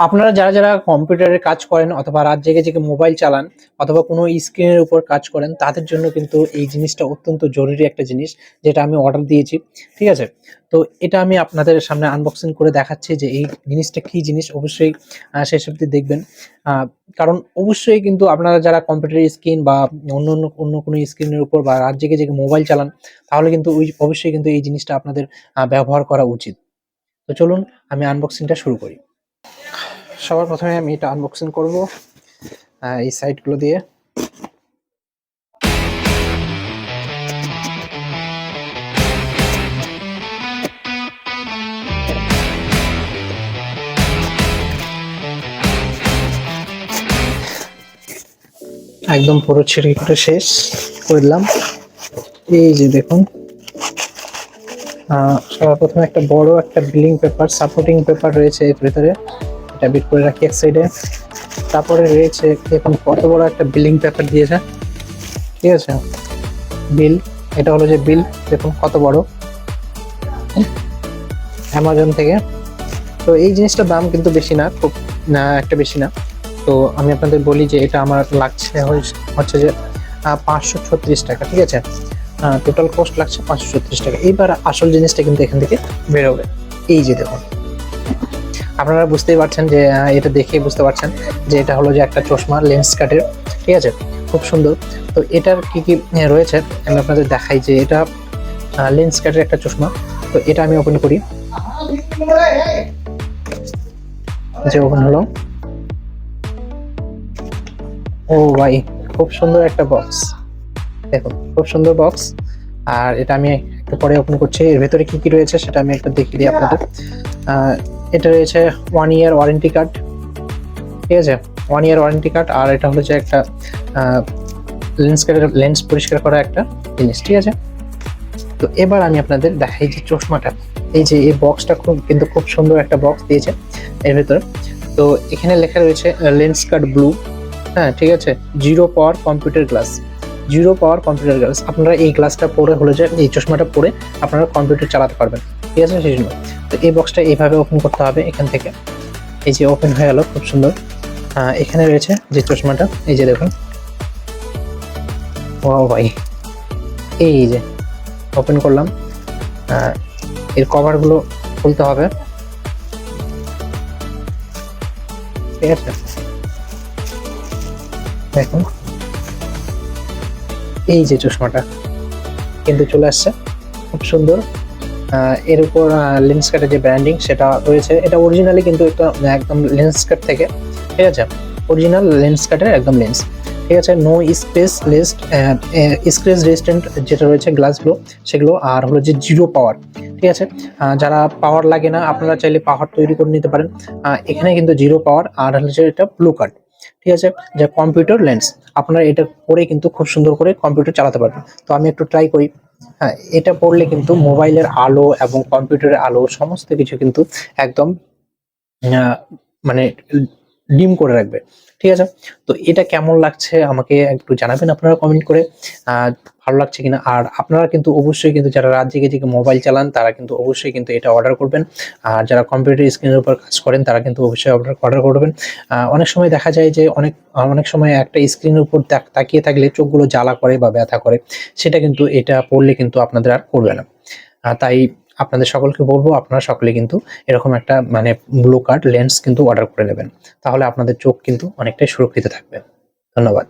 আপনারা যারা যারা কম্পিউটারে কাজ করেন অথবা রাত জেগে জেগে মোবাইল চালান অথবা কোনো স্ক্রিনের উপর কাজ করেন তাদের জন্য কিন্তু এই জিনিসটা অত্যন্ত জরুরি একটা জিনিস, যেটা আমি অর্ডার দিয়েছি। ঠিক আছে? তো এটা আমি আপনাদের সামনে আনবক্সিং করে দেখাচ্ছি যে এই জিনিসটা কি জিনিস। অবশ্যই শেষ অবধি দেখবেন। কারণ অবশ্যই কিন্তু আপনারা যারা কম্পিউটার স্ক্রিন বা অন্য কোনো স্ক্রিনের উপর বা রাত জেগে জেগে মোবাইল চালান, তাহলে কিন্তু অবশ্যই কিন্তু এই জিনিসটা আপনাদের ব্যবহার করা উচিত। তো চলুন আমি আনবক্সিংটা শুরু করি। সবার প্রথমে আমি এটা আনবক্সিং করব এই সাইটগুলো দিয়ে। একদম পুরো ছিঁড়ে কেটে শেষ করে দিলাম। এই যে দেখুন, সবার প্রথমে একটা বড় একটা বিলিং পেপার, সাপোর্টিং পেপার রয়েছে এর ভিতরে। এটা বিট করে রাখি এক সাইডে। তারপরে রয়েছে দেখুন কত বড় একটা বিলিং পেপার দিয়েছে। ঠিক আছে, বিল, এটা হলো যে বিল, দেখুন কত বড়, অ্যামাজন থেকে। তো এই জিনিসটার দাম কিন্তু বেশি না, খুব একটা বেশি না। তো আমি আপনাদের বলি যে এটা আমার লাগছে হচ্ছে যে 536 টাকা। ঠিক আছে, টোটাল কস্ট লাগছে 536 টাকা। এইবার আসল জিনিসটা কিন্তু এখান থেকে বেরোবে। এই যে দেখুন, আপনারা বুঝতেই পারছেন যে এটা দেখেই বুঝতে পারছেন যে এটা হলো যে একটা চশমা লেন্স কাটের। ঠিক আছে, খুব সুন্দর। তো এটার কি কি রয়েছে আমি আপনাদের দেখাই যে এটা লেন্স কাটের একটা চশমা। তো এটা আমি ওপেন করি, যে ওপেন হলো। ও ভাই, খুব সুন্দর একটা বক্স, দেখুন খুব সুন্দর বক্স। আর এটা আমি একটু পরে ওপেন করছি। এর ভেতরে কি কি রয়েছে সেটা আমি একটু দেখিয়ে দিই আপনাদের। এটা রয়েছে 1 ইয়ার ওয়ারেন্টি কার্ড। ঠিক আছে, 1 ইয়ার ওয়ারেন্টি কার্ড। আর এটা হলো যে একটা লেন্স পরিষ্কার করা একটা জিনিস। ঠিক আছে, তো এবার আমি আপনাদের দেখাই যে চশমাটা। এই যে এই বক্সটা খুব সুন্দর একটা বক্স দিয়েছে এর ভেতরে। তো এখানে লেখা রয়েছে লেন্স কার্ড ব্লু। হ্যাঁ, ঠিক আছে, 0 পাওয়ার কম্পিউটার গ্লাস, 0 পাওয়ার কম্পিউটার গ্লাস। আপনারা এই গ্লাসটা পরে হলে যে এই চশমাটা পরে আপনারা কম্পিউটার চালাতে পারবেন। ঠিক আছে, সেই জন্য তো এই বক্সটা এইভাবে ওপেন করতে হবে এখান থেকে। এই যে ওপেন হয়ে গেল, খুব সুন্দর। এখানে রয়েছে যে চশমাটা, এই যে দেখুন। ওয়াও ভাই, এই যে ওপেন করলাম। এর কভারগুলো খুলতে হবে। ঠিক আছে, দেখুন এই যে চশমাটা কিন্তু চলে আসছে, খুব সুন্দর। এর উপর লেন্স কাটের যে ব্র্যান্ডিং সেটা রয়েছে। এটা অরিজিনালি কিন্তু এটা একদম লেন্স কাট থেকে। ঠিক আছে, অরিজিনাল লেন্স কাটের একদম লেন্স। ঠিক আছে, নো স্ক্রেচ রেজিস্ট্যান্ট যেটা রয়েছে গ্লাসগুলো সেগুলো। আর হলো যে 0 পাওয়ার। ঠিক আছে, যারা পাওয়ার লাগে না আপনারা চাইলে পাওয়ার তৈরি করে নিতে পারেন। এখানে কিন্তু 0 পাওয়ার। আর হচ্ছে এটা ব্লু কার্ড। ঠিক আছে, যে কম্পিউটার লেন্স, আপনারা এটা পরে কিন্তু খুব সুন্দর করে কম্পিউটার চালাতে পারবেন। তো আমি একটু ট্রাই করি। হ্যাঁ, এটা পড়লে কিন্তু মোবাইলের আলো এবং কম্পিউটারের আলো সমস্ত কিছু কিন্তু একদম মানে ডিম করে রাখবে। ঠিক আছে, তো এটা কেমন লাগছে আমাকে একটু জানাবেন আপনারা কমেন্ট করে, ভালো লাগছে কিনা। আর আপনারা কিন্তু অবশ্যই কিন্তু যারা রাত জেগে জেগে মোবাইল চালান তারা কিন্তু অবশ্যই কিন্তু এটা অর্ডার করবেন। আর যারা কম্পিউটার স্ক্রিনের উপর কাজ করেন তারা কিন্তু অবশ্যই অর্ডার করবেন। অনেক সময় দেখা যায় যে অনেক সময় একটা স্ক্রিনের উপর তাকিয়ে থাকলে চোখগুলো জ্বালা করে বা ব্যথা করে, সেটা কিন্তু এটা পড়লে কিন্তু আপনাদের আর করবে না। তাই আপনাদের সকলকে বলবো আপনারা সকলে কিন্তু এরকম একটা মানে ব্লু কার্ড লেন্স কিন্তু অর্ডার করে নেবেন। তাহলে আপনাদের চোখ কিন্তু অনেকটাই সুরক্ষিত থাকবে। ধন্যবাদ।